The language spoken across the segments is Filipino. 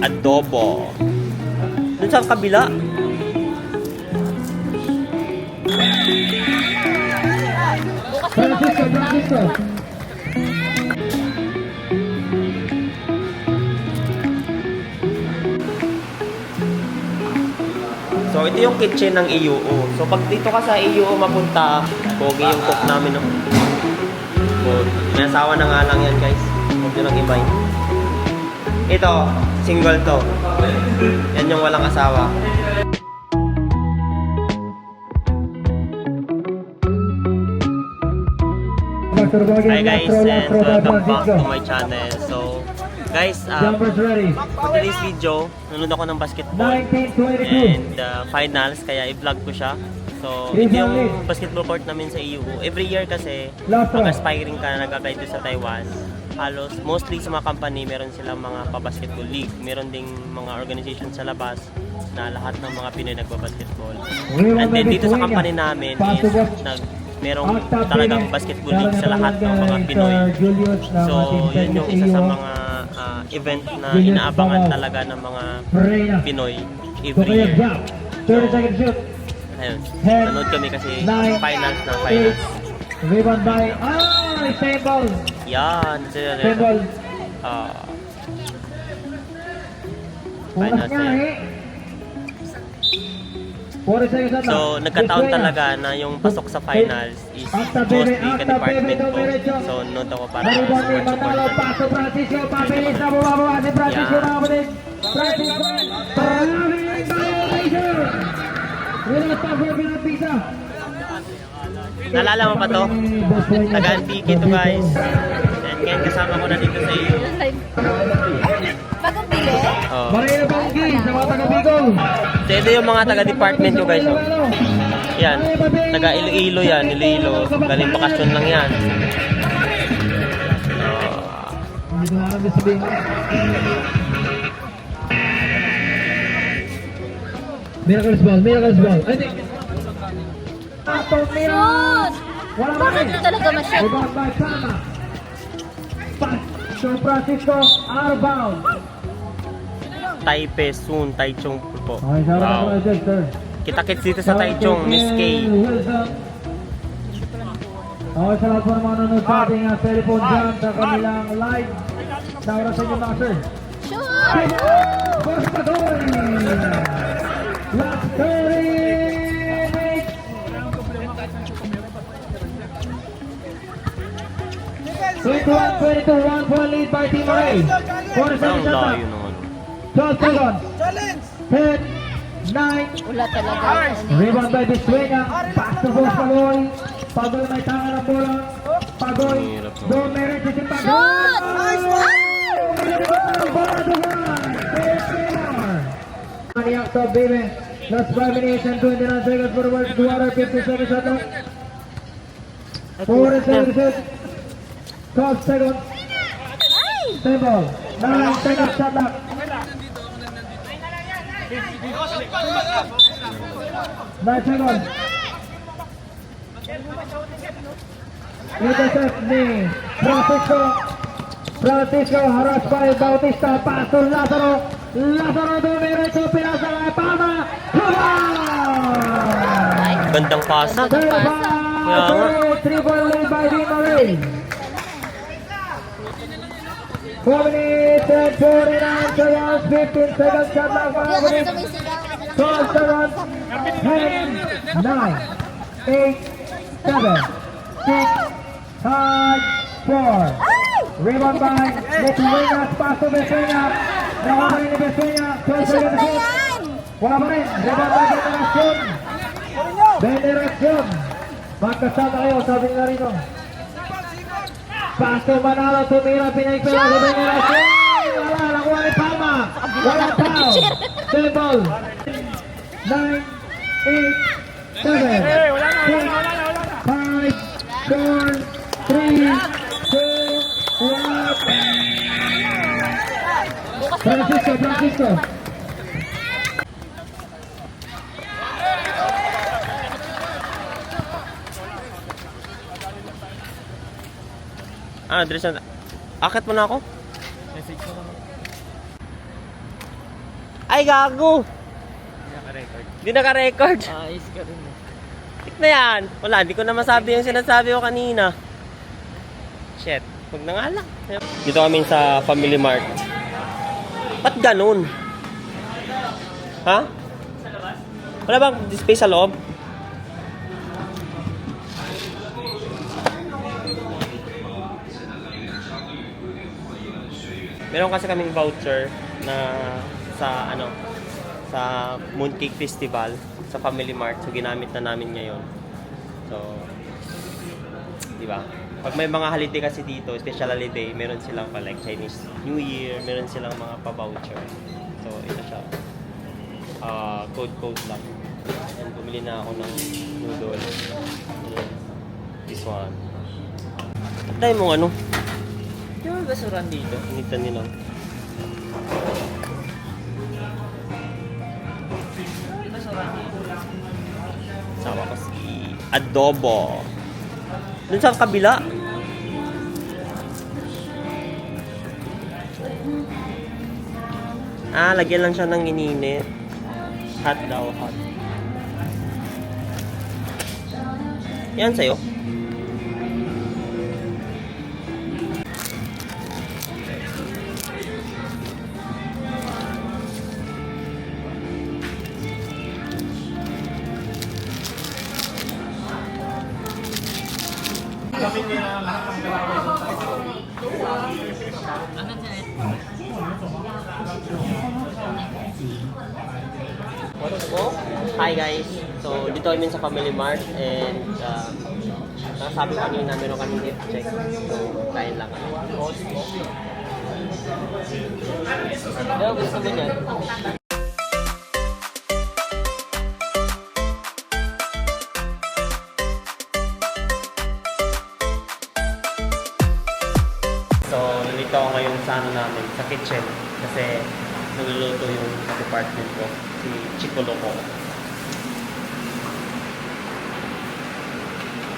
adobo. Dun sa kabila. Francisco. So, ito yung kitchen ng EUO. So, pag dito ka sa EUO mapunta, pogi yung cook namin, no? So, may asawa na nga lang yan, guys. Huwag nyo lang ibay. Ito, single to. Yan yung walang asawa. Hi guys, and welcome back to my channel. So, guys, for today's video, nanood ako ng basketball and finals, kaya i-vlog ko siya. So, ito yung basketball court namin sa EUO. Every year kasi, pag aspiring ka na nag-guide sa Taiwan, halos, mostly sa mga company, meron silang mga pa-basketball league. Meron ding mga organization sa labas na lahat ng mga Pinoy nagbabasketball. And then, dito sa company namin is, merong talagang basketball league sa lahat ng mga Pinoy. So, yun yung isa sa mga event na inaabangan talaga ng mga Pinoy every year. So, ayun, nanood kami kasi finals na finals. Rebound by, stable. Yan, Stable. finals na yun. So, nagkataon talaga na yung pasok sa finals is mostly ka-department ko. So, nood ako para support namin. Paso Francisco, pabilis na bumababa si Francisco na kapatid. Francisco, Naalala mo pa to? Taga-Antique ito, guys. And ngayon kasama ko na dito sa iyo. Bagong pili? Oh. Marina Banggi, sa mga taga-Bicol. So, ito yung mga taga-department ko, guys. Oh. Yan. Taga-Iloilo yan. Iloilo. Galing bakasyon lang yan. Hindi ko alam sabihin. Miracles ball. Ay, di. Shoot! Bakit yun talaga ma-shoot? Rebound by Sama. So Francisco, outbound. Taipei Soon, Taichung po. Okay, Wow. sir. Kita-kits dito sa Taichung, Miss K. Okay, sa lahat po ng mga nanonood sa ating telephone dyan sa kanilang live. Sa oras sa inyo mga sir. Shoot! Boss Padoy! Last 30 minutes! 21-22, 1 point lead by Team Ray. 47 Ang seconds. layo naman. 12 seconds. 10, 9, Wala talaga. rebound by Biswena. Pass to Boss Padoy. Padoy may tanga ng bola. Padoy. Hirap naman. Don't merit si Padoy. Shoot! Maniac top baby. Last 5 minutes and 29 seconds for the world. 257 shot clock. 47 seconds. 12 seconds. Stable. 9 seconds shot clock. 9 seconds. Intercept ni Francisco harass by Bautista. Pass to Lazaro. Lazaro dumiretso, pinasa kay Palma. Gandang pasa. Kaya nga. 3-point lead by Di Marie. 4 minutes and 49 seconds. 15 seconds shot clock para Yung ano Marie. sumisigaw? 12 seconds. 10, 9, 8, 7, 6, 5, 4. Rebound by Betsuena. Pass to Betsuena. Nakuha pa rin ni Betsuena. 12 Shoot seconds. na yan! Wala pa rin. Rebound by Veneracion. Veneracion. Magkasama kayo. Sabi nila rito. Pass to Manalo. Tumira. Pinagpila sa Veneracion. Wala. Nakuha ni Palma. Wala foul. Simple. 9, 8, 7, 6, 5, 4, 3, 2, 1. Francisco. Dres na. Akit mo na ako? Ay, gago! Hindi naka-record. Ayos ka rin. Tik na yan. Wala, hindi ko na masabi yung sinasabi ko kanina. Shit, wag na nga lang. Dito kami sa Family Mart. Ba't ganun? Ha? Wala bang space sa loob? Meron kasi kaming voucher na sa ano sa Mooncake Festival sa Family Mart. So ginamit na namin ngayon. So di ba? Pag may mga holiday kasi dito, special holiday, meron silang pa like Chinese New Year, meron silang mga pa-voucher. So ito siya. Code lang. And bumili na ako ng noodle. Ayan. This one. Tayo mong ano? Di ba basuran dito? Initan nila. Basuran dito. Sama ko si adobo. Dun sa kabila. Lagyan lang siya ng ininit. Hot daw, hot. Yan sa'yo. Hi guys! So, dito kami sa Family Mart and nasabi ko kanina meron kami gift check. So, kain lang kami. Hello, gusto mo dyan? So, nandito ako ngayon sa ano namin, sa kitchen. Kasi nagluluto yung department ko, si Chico Loco.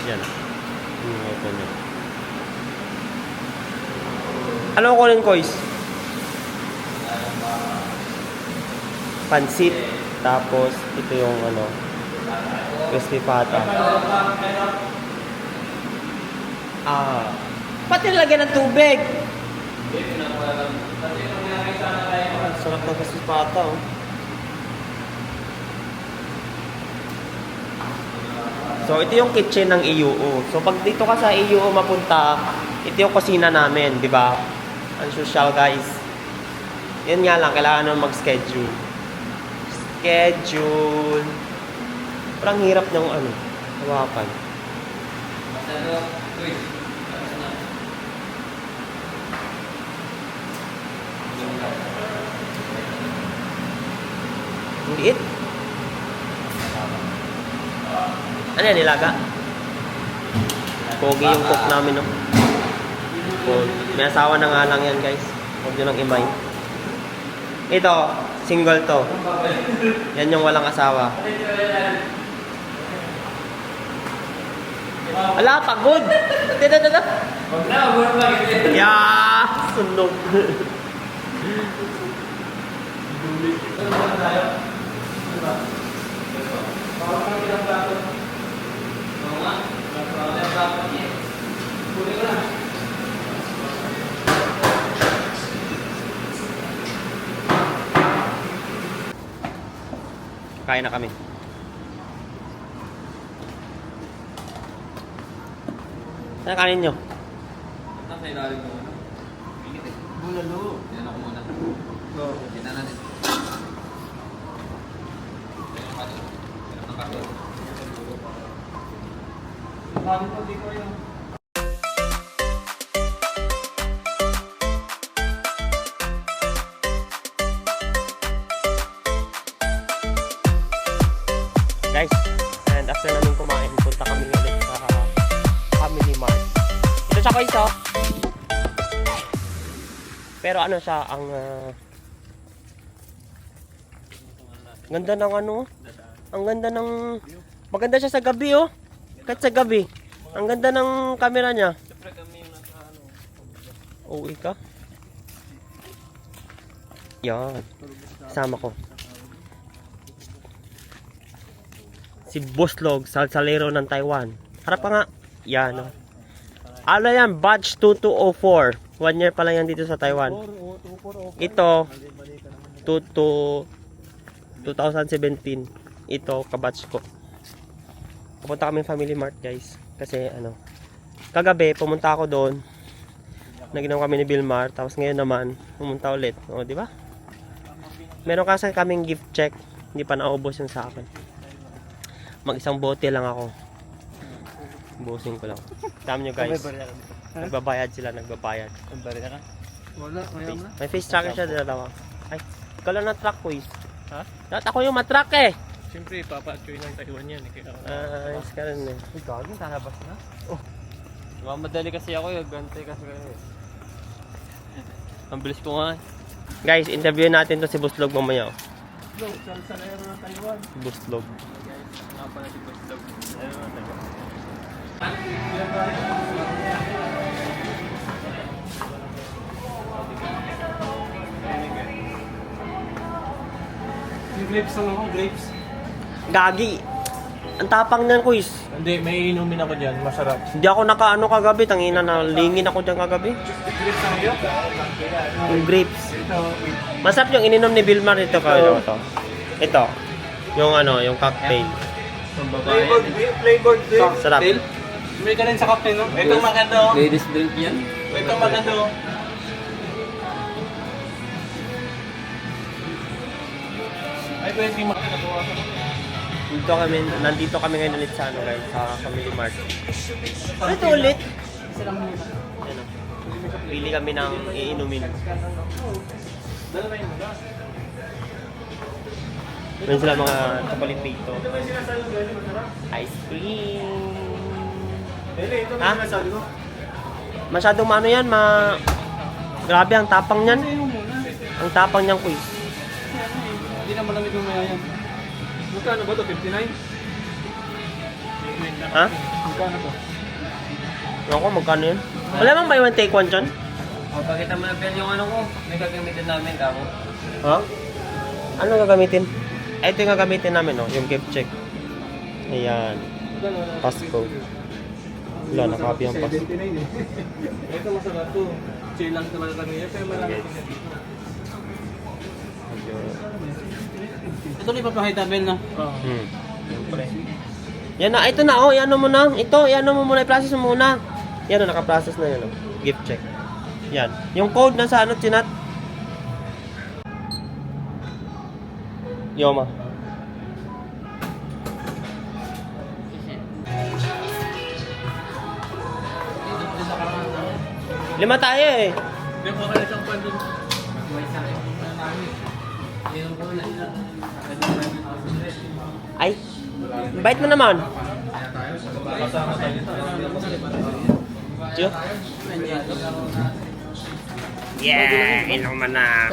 Yan. Yung luto niya. Ano ko rin, Kois? Pansit. Tapos, ito yung ano, crispy pata. Pati lagyan ng tubig. Sarap ng crispy pata, oh. So, ito yung kitchen ng EUO. So, pag dito ka sa EUO mapunta, ito yung kusina namin, di ba? Ang social, guys. Yan nga lang, kailangan naman mag-schedule. Schedule. Parang hirap ng ano, hawakan. Ang liit. Ano yan, nilaga? Pogi yung cook namin, no? May asawa na nga lang yan, guys. Huwag nyo lang imay. Ito, single to. Yan yung walang asawa. Ala, pagod! Tita. Huwag na, huwag na. Yeah! Sunog. Kain na kami. Saan kanin nyo? Nasa ilalim mo. Bulalo. Yan ako muna. Go. Yan na natin. Guys, and after namin kumain, punta kami ulit sa Family Mart. Ito siya, guys, oh. Pero ano siya, ang ganda ng ano, ang ganda ng, maganda siya sa gabi, oh. Kahit sa gabi, ang ganda ng camera niya. Oo, ka. Yan. Kasama ko. Si Buslog, salsalero ng Taiwan. Harap pa nga. Yan. Oh. Ano yan? Batch 2204. 1 year pa lang yan dito sa Taiwan. Ito, 2017. Ito, kabatch ko. Pupunta kami Family Mart, guys. Kasi, ano, kagabi, pumunta ako doon. Naginom kami ni Bilmar. Tapos ngayon naman, pumunta ulit. O, di ba? Meron kasi kaming gift check. Hindi pa naubos yung sa akin. Mag-isang bote lang ako. Busin ko lang. Tama nyo, guys. Nagbabayad sila, nagbabayad. Wala, kaya na. May face tracker siya, dalawa. Ay, ikaw lang na-track, quiz. Ha? Dapat ako yung matrack eh. Siyempre, papa-choy ng Taiwan yan. Kaya Ayos ka rin eh. Uy, gagawin, talabas na. mamadali kasi ako yung gante kasi kayo. Ang bilis ko nga. Guys, interview natin to si Buslog mamaya. Oh. Sa layo ng Taiwan. Buslog. Nga pala si Buslog. Ayun na Taiwan. Yung grapes lang ako, grapes. Gagi. Ang tapang niyan, quiz. Hindi, may inumin ako dyan, masarap. Hindi ako nakaano kagabi. Tangina na lingin ako dyan kagabi. Grapes lang yun? Yung grapes. Ito, Masarap yung ininom ni Bilmar ito. Ito. Ito. Yung ano, yung cocktail. flavored drink. Sarap. May ka rin sa cocktail, no? Ito maganda. Oh. Ladies drink yan. Ito maganda. Oh. Ay, pwede makakakuha ko. Nandito kami ngayon ulit sa ano guys, sa Family Mart. Ito ulit. Ano? Pili kami ng iinumin. Meron sila mga chocolate dito. Ice cream. Ha? Masyadong ano yan, grabe ang tapang niyan. Ang tapang niyang quiz. Hindi na malamig yung maya yan. Magkano ba ito? 59? Ha? Magkano to? Ako, magkano yun? Wala bang buy one take one dyan? O, pakita mo na Bel yung ano ko. May gagamitin namin ka mo. Ha? Ano gagamitin? Ito yung gagamitin namin, no? Yung gift check. Ayan. Passcode. Wala, nakapi ang passcode. 79 eh. Ito masarap to. Chill lang naman kami yan. Pero marami Yes. ito ulit papakita Bel na. Siyempre. Yan na, ito na, oh, yan mo na. Ito, yan mo muna, i-process mo muna. Yan o, naka-process na yan, oh. Gift check. Yan. Yung code na sa ano, chinat. Yoma. Lima tayo eh. Hindi po ka na isang pan dun. Ay, bite mo naman. Tiyo? Yeah, ilang man na.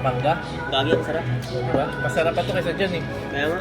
Mangga? Gagi, ang sarap. Diba? Masarap pa to kaysa dyan eh. Kaya nga.